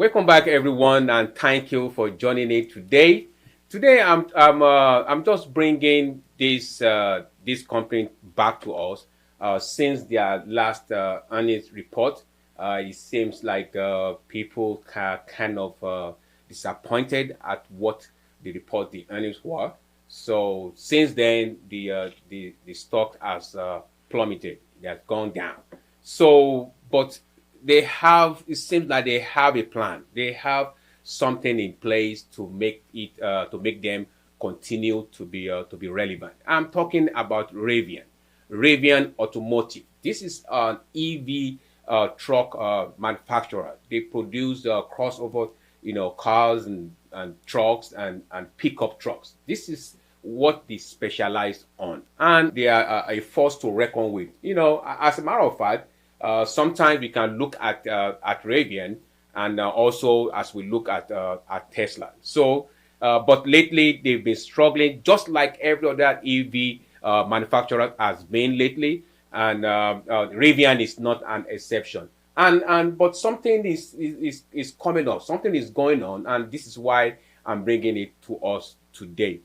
Welcome back, everyone, and thank you for joining me today. Today, I'm just bringing this company back to us since their last earnings report. It seems like people are kind of disappointed at what the earnings were. So since then, the stock has plummeted. It has gone down. So, but it seems like they have a plan. They have something in place to make them continue to be relevant. I'm talking about Rivian Automotive. This is an EV truck manufacturer. They produce crossover, cars and trucks and pickup trucks. This is what they specialize on, and they are a force to reckon with. As a matter of fact, sometimes we can look at Rivian, and also as we look at Tesla. So, but lately they've been struggling, just like every other EV manufacturer has been lately, and Rivian is not an exception. And but something is coming up, something is going on, and this is why I'm bringing it to us today.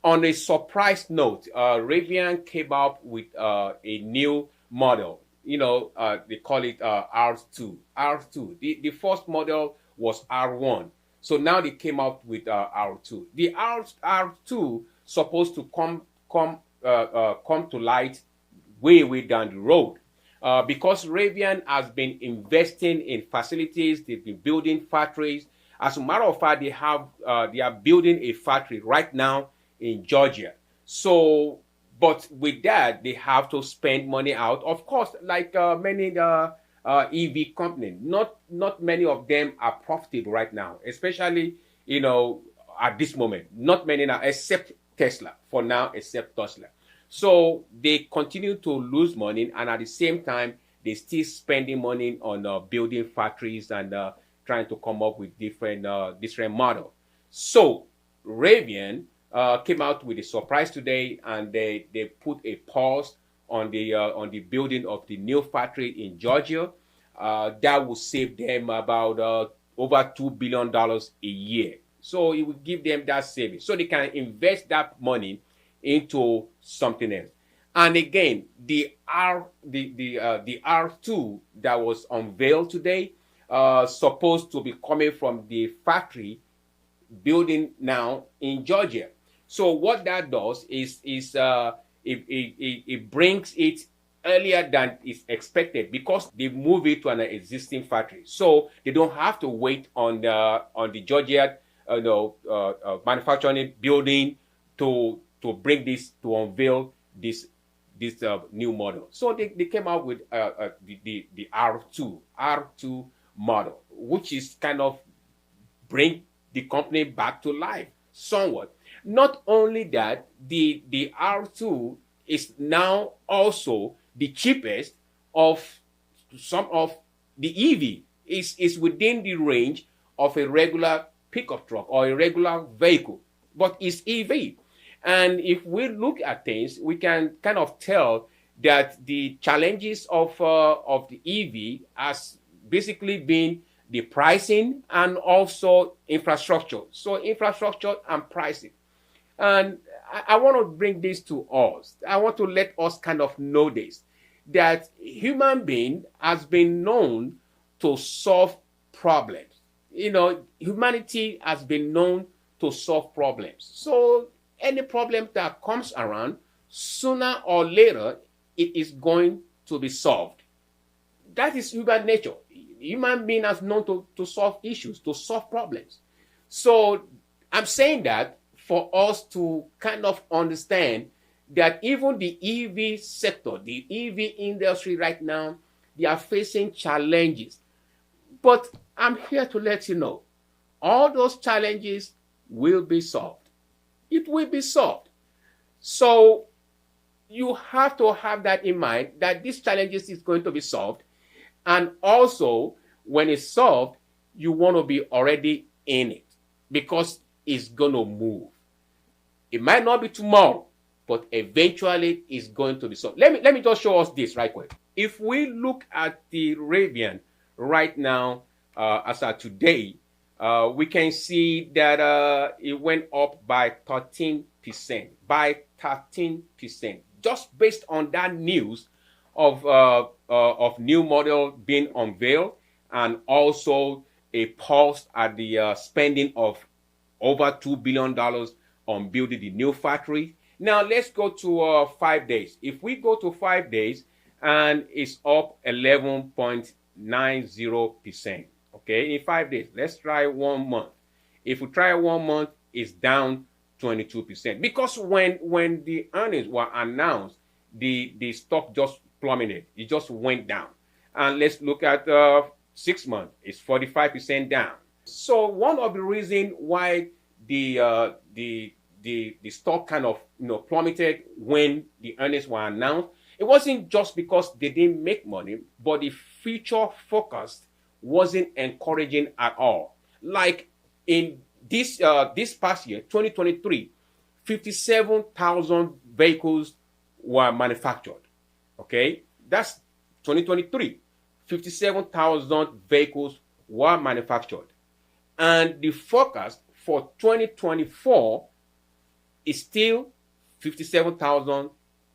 On a surprise note, Rivian came up with a new model. They call it R2. R2. The first model was R1. So now they came out with R2. The R2 supposed to come to light way down the road. Because Rivian has been investing in facilities, they've been building factories. As a matter of fact, they are building a factory right now in Georgia. So, but with that, they have to spend money out. Of course, like many EV companies, not many of them are profitable right now, especially at this moment. Not many now, except Tesla. For now, except Tesla. So they continue to lose money, and at the same time, they still spending money on building factories and trying to come up with different models. So Rivian came out with a surprise today, and they put a pause on the building of the new factory in Georgia. That will save them about over $2 billion a year. So it will give them that savings, so they can invest that money into something else. And again, the R2 that was unveiled today, supposed to be coming from the factory building now in Georgia. So what that does is it brings it earlier than is expected, because they move it to an existing factory. So they don't have to wait on the Georgia manufacturing building to unveil this new model. So they came out with the R2 model, which is kind of bring the company back to life somewhat. Not only that, the R2 is now also the cheapest of some of the EV. Is within the range of a regular pickup truck or a regular vehicle, but it's EV. And if we look at things, we can kind of tell that the challenges of the EV has basically been the pricing and also infrastructure. So infrastructure and pricing. And I want to bring this to us. I want to let us kind of know this, that human being has been known to solve problems. Humanity has been known to solve problems. So any problem that comes around, sooner or later, it is going to be solved. That is human nature. Human being has known to solve issues, to solve problems. So I'm saying that for us to kind of understand that even the EV sector, the EV industry right now, they are facing challenges. But I'm here to let you know, all those challenges will be solved. It will be solved. So you have to have that in mind, that these challenges is going to be solved. And also, when it's solved, you want to be already in it, because it's going to move. It might not be tomorrow, but eventually it's going to be solved. Let me just show us this right quick. If we look at the Rivian right now, as of today, we can see that it went up by 13%. By 13%, just based on that news of new model being unveiled, and also a pause at the spending of over $2 billion on building the new factory. Now let's go to 5 days. If we go to 5 days, and it's up 11.90%. Okay, in 5 days. Let's try 1 month. If we try 1 month, it's down 22%. Because when the earnings were announced, the stock just plummeted. It just went down. And let's look at 6 months. It's 45% down. So one of the reasons why the stock kind of plummeted when the earnings were announced, it wasn't just because they didn't make money, but the future focus wasn't encouraging at all. Like in this past year, 2023, 57,000 vehicles were manufactured. Okay, that's 2023. 57,000 vehicles were manufactured, and the forecast for 2024 is still 57,000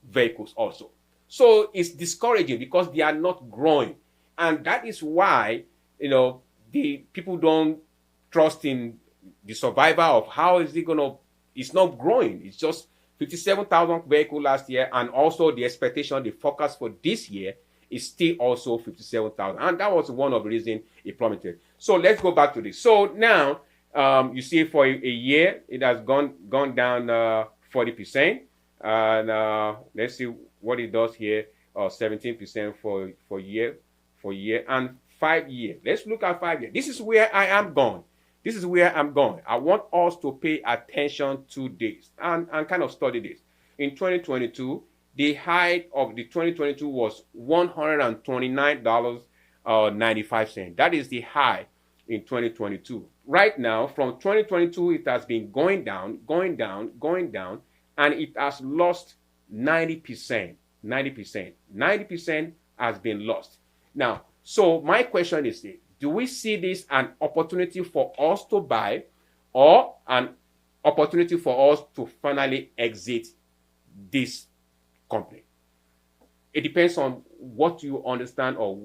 vehicles also. So it's discouraging because they are not growing, and that is why the people don't trust in the survival of how is it gonna. It's not growing. It's just 57,000 vehicles last year, and also the expectation, the forecast for this year is still also 57,000, and that was one of the reasons it plummeted. So let's go back to this. So now you see for a year it has gone down 40%, and let's see what it does here. 17% for year and 5 years. Let's look at 5 years. This is where I am going. I want us to pay attention to this and kind of study this. In 2022, the high of the 2022 was $129.95. That is the high in 2022. Right now, from 2022, it has been going down, and it has lost 90%. 90% has been lost. Now, so my question is, do we see this an opportunity for us to buy, or an opportunity for us to finally exit this company? It depends on what you understand, or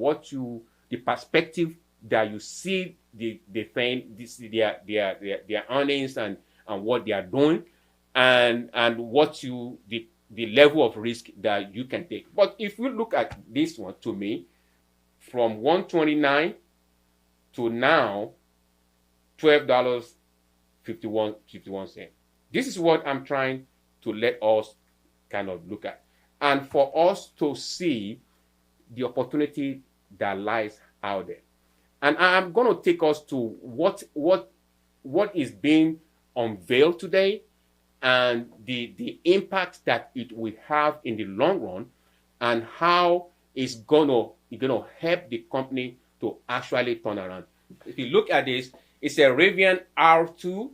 the perspective that you see their earnings and what they are doing, and what the level of risk that you can take. But if we look at this one, to me, from 129 to now $12.51. This is what I'm trying to let us kind of look at, and for us to see the opportunity that lies out there. And I'm going to take us to what is being unveiled today, and the impact that it will have in the long run, and how it's gonna help the company to actually turn around. If you look at this, it's a Rivian R2,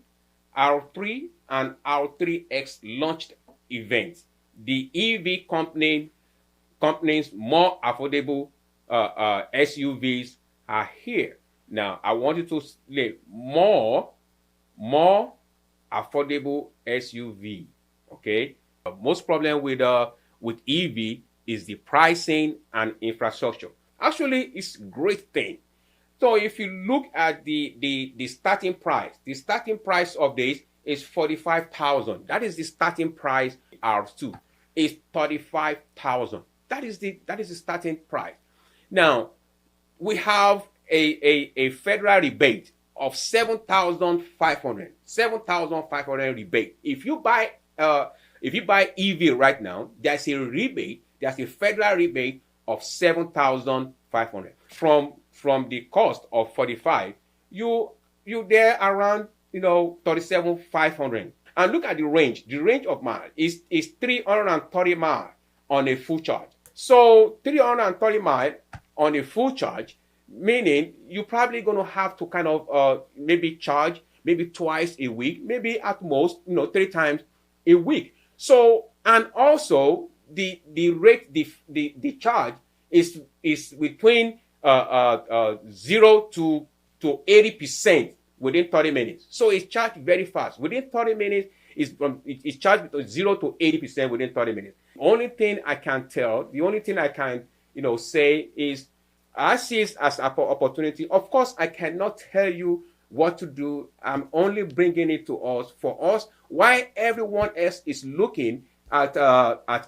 R3, and R3X launched event. The EV company's more affordable SUVs are here. Now, I want you to say more affordable SUV. Okay. Most problem with EV is the pricing and infrastructure. Actually, it's a great thing. So if you look at the starting price of this is $45,000. That is the starting price. R2 is $35,000. That is the starting price. Now we have a federal rebate of $7,500 rebate. If you buy EV right now, there's a rebate. There's a federal rebate of $7,500 from the cost of 45. You there around $37,500. And look at the range. The range of miles is 330 miles on a full charge. So 330 miles on a full charge, meaning you're probably going to have to kind of maybe charge maybe twice a week, maybe at most 3 times a week. So, and also the rate, the charge is between 0 to 80%. within 30 minutes. So it's charged very fast. Within 30 minutes, it's charged with 0 to 80% within 30 minutes. The only thing I can say is I see it as an opportunity. Of course, I cannot tell you what to do. I'm only bringing it to us for us. Why everyone else is looking at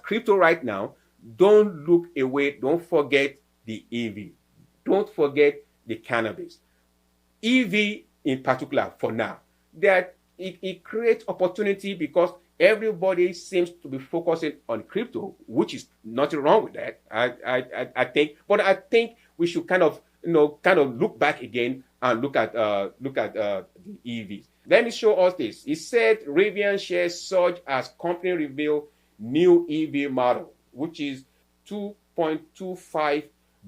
crypto right now, don't look away. Don't forget the EV. Don't forget the cannabis. EV in particular for now, that it creates opportunity because everybody seems to be focusing on crypto, which is nothing wrong with that. I think, but I think we should kind of look back again and look at the EVs. Let me show us this. It said Rivian shares surge as company reveal new EV model, which is 2.25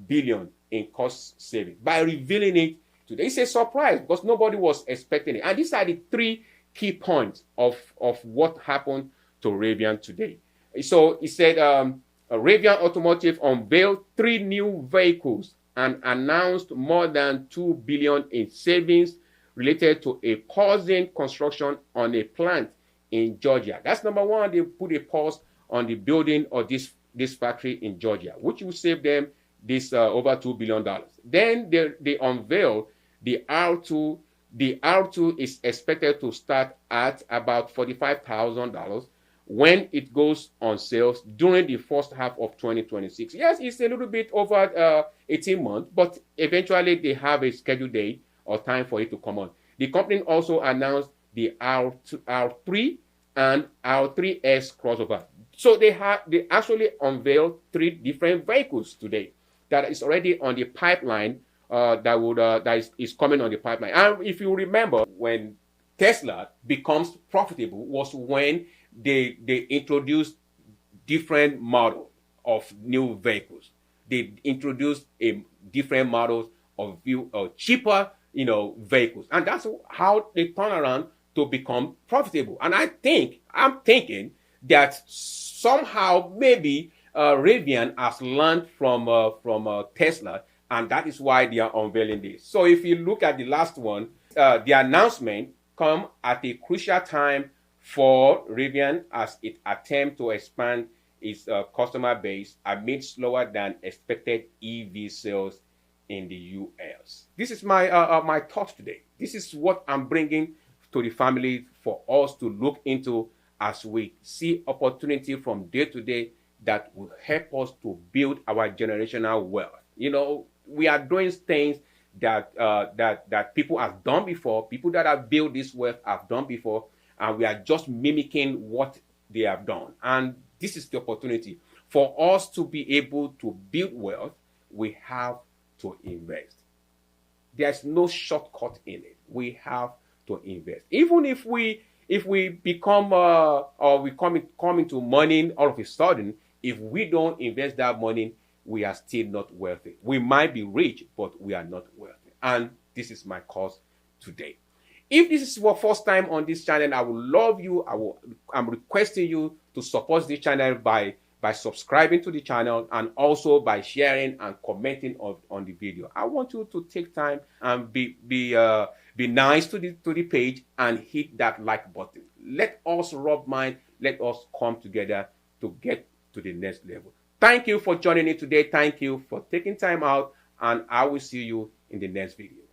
billion in cost saving by revealing it today. It's a surprise because nobody was expecting it. And these are the three key points of what happened to Rivian today. So it said Rivian Automotive unveiled 3 new vehicles and announced more than 2 billion in savings related to a pausing construction on a plant in Georgia. That's number one. They put a pause on the building of this factory in Georgia, which will save them this over $2 billion. Then they unveiled the R2. The R2 is expected to start at about $45,000 when it goes on sales during the first half of 2026. Yes, it's a little bit over 18 months, but eventually they have a scheduled date or time for it to come on. The company also announced the R3 and R3S crossover. So they actually unveiled 3 different vehicles today that is already on the pipeline. That is coming on the pipeline. And if you remember, when Tesla becomes profitable was when they introduced different models of new vehicles. They introduced different models of cheaper vehicles, and that's how they turn around to become profitable. And I'm thinking that somehow maybe Rivian has learned from Tesla, and that is why they are unveiling this. So if you look at the last one, the announcement come at a crucial time for Rivian as it attempts to expand its customer base amid slower than expected EV sales in the US. This is my thoughts today. This is what I'm bringing to the family for us to look into as we see opportunity from day to day that will help us to build our generational wealth. We are doing things that people have done before. People that have built this wealth have done before, and we are just mimicking what they have done. And this is the opportunity for us to be able to build wealth. We have to invest. There's no shortcut in it. We have to invest. Even if we become or we come into money all of a sudden, if we don't invest that money, we are still not wealthy. We might be rich, but we are not wealthy. And this is my cause today. If this is your first time on this channel, I would love you. I'm requesting you to support this channel by subscribing to the channel and also by sharing and commenting on the video. I want you to take time and be nice to the page and hit that like button. Let us rub mind. Let us come together to get to the next level. Thank you for joining me today. Thank you for taking time out, and I will see you in the next video.